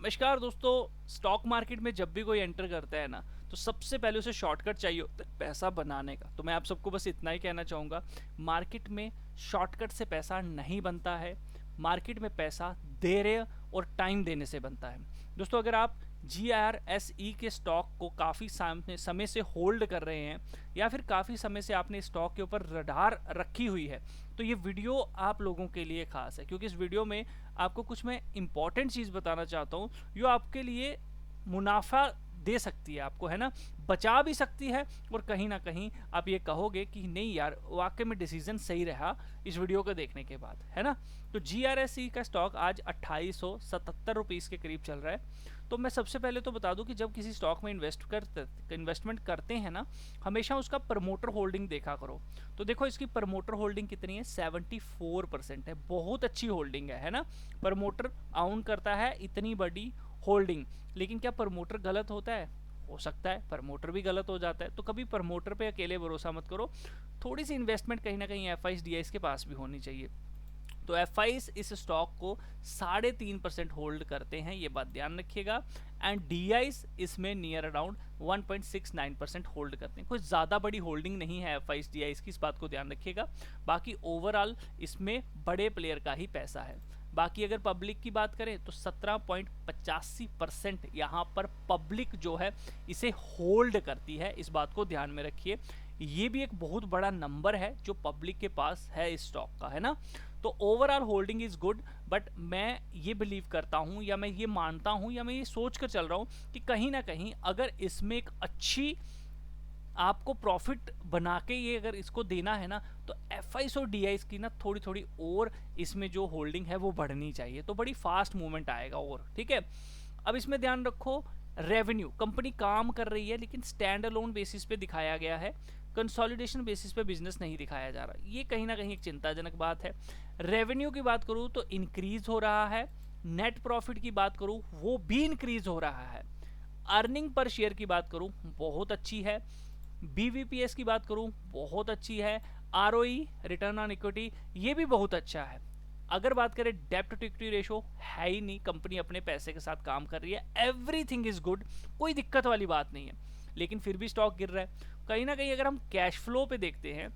नमस्कार दोस्तों। Stock market में जब भी कोई एंटर करता है ना, तो सबसे पहले उसे शॉर्टकट चाहिए होता है पैसा बनाने का। तो मैं आप सबको बस इतना ही कहना चाहूँगा, मार्केट में शॉर्टकट से पैसा नहीं बनता है। मार्केट में पैसा धैर्य और टाइम देने से बनता है। दोस्तों, अगर आप GRSE के स्टॉक को काफ़ी समय से होल्ड कर रहे हैं, या फिर काफ़ी समय से आपने स्टॉक के ऊपर रडार रखी हुई है, तो ये वीडियो आप लोगों के लिए खास है, क्योंकि इस वीडियो में आपको कुछ मैं इंपॉर्टेंट चीज़ बताना चाहता हूँ जो आपके लिए मुनाफा दे सकती है, आपको है ना, बचा भी सकती है। और कहीं ना कहीं आप ये कहोगे कि नहीं यार, वाकई में डिसीजन सही रहा इस वीडियो को देखने के बाद, है ना। तो GRSE का स्टॉक आज 2877 रुपीज़ के करीब चल रहा है। तो मैं सबसे पहले तो बता दूं कि जब किसी स्टॉक में इन्वेस्टमेंट करते हैं ना, हमेशा उसका प्रमोटर होल्डिंग देखा करो। तो देखो, इसकी प्रमोटर होल्डिंग कितनी है, 74% है। बहुत अच्छी होल्डिंग है ना। प्रमोटर आउन करता है इतनी बड़ी होल्डिंग। लेकिन क्या प्रमोटर गलत होता है? हो सकता है प्रमोटर भी गलत हो जाता है। तो कभी प्रमोटर पे अकेले भरोसा मत करो। थोड़ी सी इन्वेस्टमेंट कहीं ना कहीं FIs DIs के पास भी होनी चाहिए। तो FIs इस स्टॉक को 3.5% होल्ड करते हैं, ये बात ध्यान रखिएगा। एंड DIs इसमें नियर अराउंड 1.69% होल्ड करते हैं। कोई ज़्यादा बड़ी होल्डिंग नहीं है FIs DIs की, इस बात को ध्यान रखिएगा। बाकी ओवरऑल इसमें बड़े प्लेयर का ही पैसा है। बाकी अगर पब्लिक की बात करें तो 17.85% यहाँ पर पब्लिक जो है इसे होल्ड करती है, इस बात को ध्यान में रखिए। ये भी एक बहुत बड़ा नंबर है जो पब्लिक के पास है इस स्टॉक का, है ना। तो overall holding is good, but मैं ये बिलीव करता हूँ, या मैं ये मानता हूँ, या मैं ये सोच कर चल रहा हूँ कि कहीं ना कहीं अगर इसमें एक अच्छी आपको प्रॉफिट बना के ये अगर इसको देना है ना, तो FIs और DIs की ना थोड़ी थोड़ी और इसमें जो होल्डिंग है वो बढ़नी चाहिए, तो बड़ी फास्ट मूवमेंट आएगा। और ठीक है, अब इसमें ध्यान रखो, रेवेन्यू कंपनी काम कर रही है लेकिन स्टैंड अलोन बेसिस पे दिखाया गया है, कंसोलिडेशन बेसिस पे बिजनेस नहीं दिखाया जा रहा। ये कहीं ना कहीं एक चिंताजनक बात है। रेवेन्यू की बात करूँ तो इंक्रीज हो रहा है, नेट प्रॉफिट की बात करूँ वो भी इंक्रीज हो रहा है, अर्निंग पर शेयर की बात करूँ बहुत अच्छी है, BVPS की बात करूं बहुत अच्छी है, ROE रिटर्न ऑन इक्विटी ये भी बहुत अच्छा है। अगर बात करें डेप्ट टू इक्विटी रेशो, है ही नहीं, कंपनी अपने पैसे के साथ काम कर रही है, एवरीथिंग इज गुड, कोई दिक्कत वाली बात नहीं है। लेकिन फिर भी स्टॉक गिर रहा है कहीं ना कहीं। अगर हम कैश फ्लो पे देखते हैं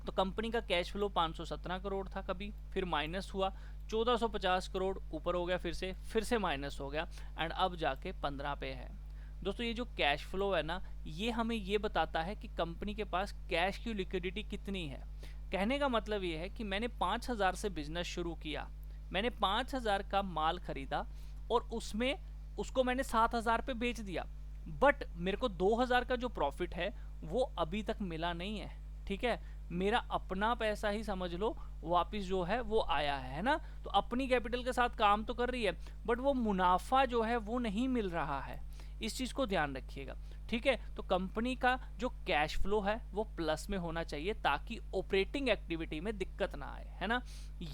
तो कंपनी का कैश फ्लो 517 करोड़ था, कभी फिर माइनस हुआ, 1450 करोड़ ऊपर हो गया, फिर से माइनस हो गया, एंड अब जाके 15 पे है। दोस्तों, ये जो कैश फ्लो है ना, ये हमें ये बताता है कि कंपनी के पास कैश की लिक्विडिटी कितनी है। कहने का मतलब ये है कि मैंने 5000 से बिजनेस शुरू किया, मैंने 5000 का माल खरीदा और उसमें उसको मैंने 7000 पे बेच दिया, बट मेरे को 2000 का जो प्रॉफिट है वो अभी तक मिला नहीं है। ठीक है, मेरा अपना पैसा ही समझ लो वापिस जो है वो आया है ना। तो अपनी कैपिटल के साथ काम तो कर रही है, बट वो मुनाफा जो है वो नहीं मिल रहा है। इस चीज को ध्यान रखिएगा। ठीक है, तो कंपनी का जो कैश फ्लो है वो प्लस में होना चाहिए ताकि ऑपरेटिंग एक्टिविटी में दिक्कत ना आए, है ना।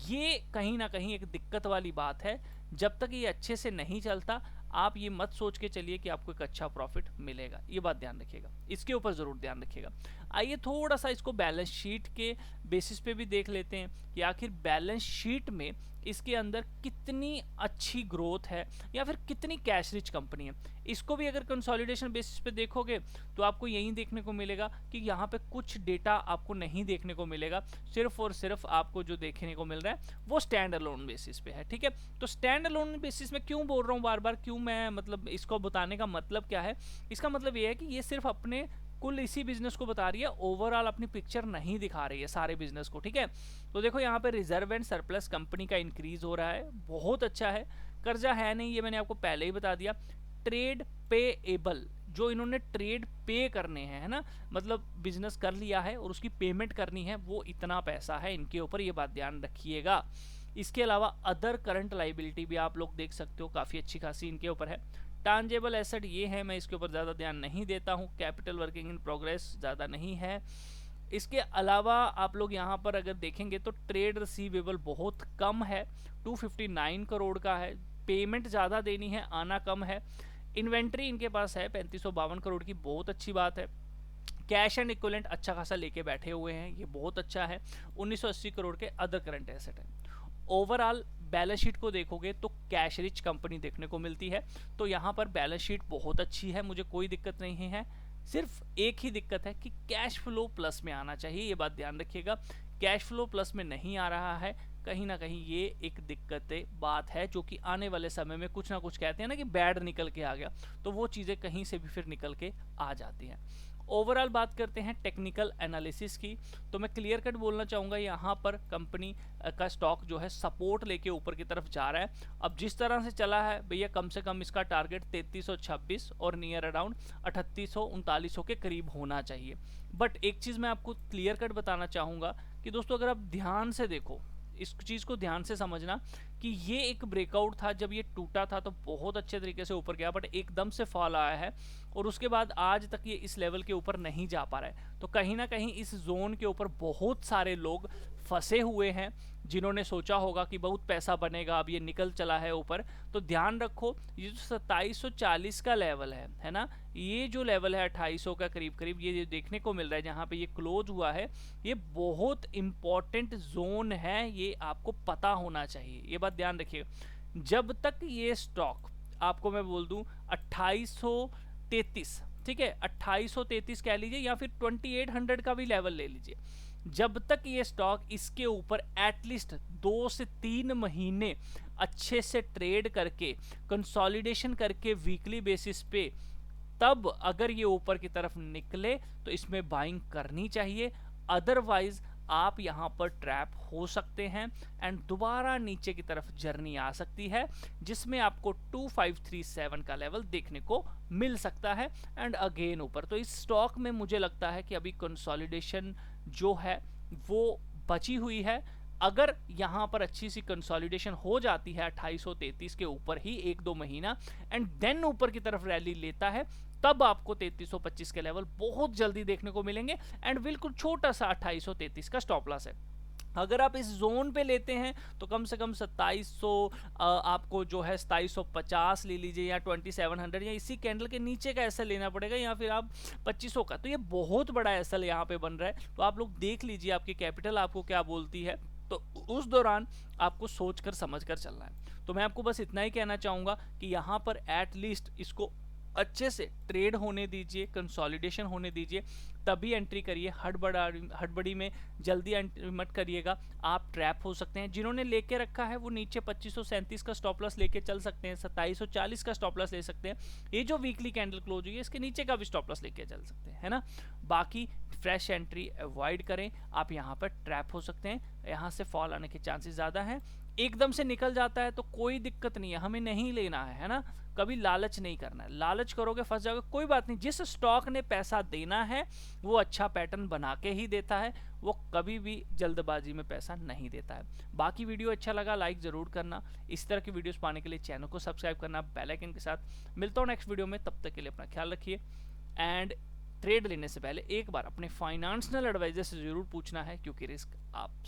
ये कहीं ना कहीं एक दिक्कत वाली बात है। जब तक ये अच्छे से नहीं चलता, आप ये मत सोच के चलिए कि आपको एक अच्छा प्रॉफिट मिलेगा, ये बात ध्यान रखिएगा, इसके ऊपर जरूर ध्यान रखिएगा। आइए थोड़ा सा इसको बैलेंस शीट के बेसिस पे भी देख लेते हैं कि आखिर बैलेंस शीट में इसके अंदर कितनी अच्छी ग्रोथ है या फिर कितनी कैश रिच कंपनी है। इसको भी अगर कंसोलिडेशन बेसिस पे देखोगे तो आपको यही देखने को मिलेगा कि यहाँ पे कुछ डेटा आपको नहीं देखने को मिलेगा, सिर्फ और सिर्फ आपको जो देखने को मिल रहा है वो स्टैंड अलोन बेसिस पे है। ठीक है, तो स्टैंड अलोन बेसिस में क्यों बोल रहा हूँ बार बार, क्यों मैं मतलब इसको बताने का मतलब क्या है, इसका मतलब ये है कि ये सिर्फ अपने कुल इसी बिजनेस को बता रही है, ओवरऑल अपनी पिक्चर नहीं दिखा रही है सारे बिजनेस को। ठीक है, तो देखो यहाँ पे रिजर्व एंड सरप्लस कंपनी का इंक्रीज हो रहा है, बहुत अच्छा है। कर्जा है नहीं, ये मैंने आपको पहले ही बता दिया। ट्रेड पेएबल, जो इन्होंने ट्रेड पे करने हैं, है ना, मतलब बिजनेस कर लिया है और उसकी पेमेंट करनी है, वो इतना पैसा है इनके ऊपर, ये बात ध्यान रखिएगा। इसके अलावा अदर करंट लाइबिलिटी भी आप लोग देख सकते हो, काफ़ी अच्छी खासी इनके ऊपर है। टांजेबल एसेट ये है, मैं इसके ऊपर ज़्यादा ध्यान नहीं देता हूँ। कैपिटल वर्किंग इन प्रोग्रेस ज़्यादा नहीं है। इसके अलावा आप लोग यहाँ पर अगर देखेंगे तो ट्रेड रिसीवेबल बहुत कम है, 259 करोड़ का है, पेमेंट ज़्यादा देनी है, आना कम है। इन्वेंट्री इनके पास है 3552 करोड़ की, बहुत अच्छी बात है। कैश एंड इक्विवेलेंट अच्छा खासा लेके बैठे हुए हैं, ये बहुत अच्छा है। 1980 करोड़ के अदर करंट एसेट है। ओवरऑल बैलेंस शीट को देखोगे तो कैश रिच कंपनी देखने को मिलती है। तो यहाँ पर बैलेंस शीट बहुत अच्छी है, मुझे कोई दिक्कत नहीं है। सिर्फ एक ही दिक्कत है कि कैश फ्लो प्लस में आना चाहिए, ये बात ध्यान रखिएगा। कैश फ्लो प्लस में नहीं आ रहा है, कहीं ना कहीं ये एक दिक्कत बात है, जो कि आने वाले समय में कुछ ना कुछ कहते हैं ना कि बैड निकल के आ गया, तो वो चीज़ें कहीं से भी फिर निकल के आ जाती हैं। ओवरऑल बात करते हैं टेक्निकल एनालिसिस की, तो मैं क्लियर कट बोलना चाहूँगा यहाँ पर कंपनी का स्टॉक जो है सपोर्ट लेके ऊपर की तरफ जा रहा है। अब जिस तरह से चला है भैया, कम से कम इसका टारगेट 3326 और नियर अराउंड 3800-3900 के करीब होना चाहिए। बट एक चीज़ मैं आपको क्लियर कट बताना चाहूँगा कि दोस्तों अगर आप ध्यान से देखो, इस चीज़ को ध्यान से समझना कि ये एक ब्रेकआउट था, जब ये टूटा था तो बहुत अच्छे तरीके से ऊपर गया, बट एकदम से फॉल आया है और उसके बाद आज तक ये इस लेवल के ऊपर नहीं जा पा रहा है। तो कहीं ना कहीं इस जोन के ऊपर बहुत सारे लोग फंसे हुए हैं, जिन्होंने सोचा होगा कि बहुत पैसा बनेगा, अब ये निकल चला है ऊपर। तो ध्यान रखो, ये जो 2740 का लेवल है ना, ये जो लेवल है 2800 का करीब करीब ये देखने को मिल रहा है, जहाँ पे ये क्लोज हुआ है, ये बहुत इंपॉर्टेंट जोन है, ये आपको पता होना चाहिए, ये बात ध्यान रखिएगा। जब तक ये स्टॉक, आपको मैं बोल दूं 2833, ठीक है, 2833 कह लीजिए या फिर 2800 का भी लेवल ले लीजिए, जब तक ये स्टॉक इसके ऊपर एटलीस्ट 2 से 3 महीने अच्छे से ट्रेड करके कंसोलिडेशन करके वीकली बेसिस पे, तब अगर ये ऊपर की तरफ निकले तो इसमें बाइंग करनी चाहिए। अदरवाइज आप यहाँ पर ट्रैप हो सकते हैं एंड दोबारा नीचे की तरफ जर्नी आ सकती है, जिसमें आपको 2537 का लेवल देखने को मिल सकता है एंड अगेन ऊपर। तो इस स्टॉक में मुझे लगता है कि अभी कंसोलिडेशन जो है वो बची हुई है। अगर यहाँ पर अच्छी सी कंसोलिडेशन हो जाती है 2833 के ऊपर ही 1-2 महीना एंड देन ऊपर की तरफ रैली लेता है, तब आपको 3325 के लेवल बहुत जल्दी देखने को मिलेंगे एंड बिल्कुल छोटा सा 2833 का स्टॉप लॉस है। अगर आप इस जोन पे लेते हैं तो कम से कम 2700 आपको जो है 2750 ले लीजिए, या 2700, या इसी कैंडल के नीचे का एसएल लेना पड़ेगा, या फिर आप 2500 का। तो ये बहुत बड़ा एसएल यहाँ पे बन रहा है, तो आप लोग देख लीजिए आपकी कैपिटल आपको क्या बोलती है, तो उस दौरान आपको सोच कर समझ कर चलना है। तो मैं आपको बस इतना ही कहना चाहूँगा कि यहाँ पर एटलीस्ट इसको अच्छे से ट्रेड होने दीजिए, कंसोलिडेशन होने दीजिए, तभी एंट्री करिए। हड़बड़ी में जल्दी एंट्री मत करिएगा, आप ट्रैप हो सकते हैं। जिन्होंने लेके रखा है वो नीचे 2537 का स्टॉप लॉस लेके चल सकते हैं, 2740 का स्टॉप लॉस ले सकते हैं, ये जो वीकली कैंडल क्लोज हुई है इसके नीचे का भी स्टॉप लॉस लेके चल सकते हैं, है ना। बाकी फ्रेश एंट्री अवॉइड करें, आप यहाँ पर ट्रैप हो सकते हैं, यहाँ से फॉल आने के चांसेस ज़्यादा हैं। एकदम से निकल जाता है तो कोई दिक्कत नहीं है, हमें नहीं लेना है ना, कभी लालच नहीं करना है। लालच करोगे फंस जाओगे, कोई बात नहीं। जिस स्टॉक ने पैसा देना है वो अच्छा पैटर्न बना के ही देता है, वो कभी भी जल्दबाजी में पैसा नहीं देता है। बाकी वीडियो अच्छा लगा लाइक ज़रूर करना, इस तरह की वीडियोस पाने के लिए चैनल को सब्सक्राइब करना बेल आइकन के साथ। मिलता हूँ नेक्स्ट वीडियो में, तब तक के लिए अपना ख्याल रखिए एंड ट्रेड लेने से पहले एक बार अपने फाइनेंशियल एडवाइजर से ज़रूर पूछना है, क्योंकि रिस्क आप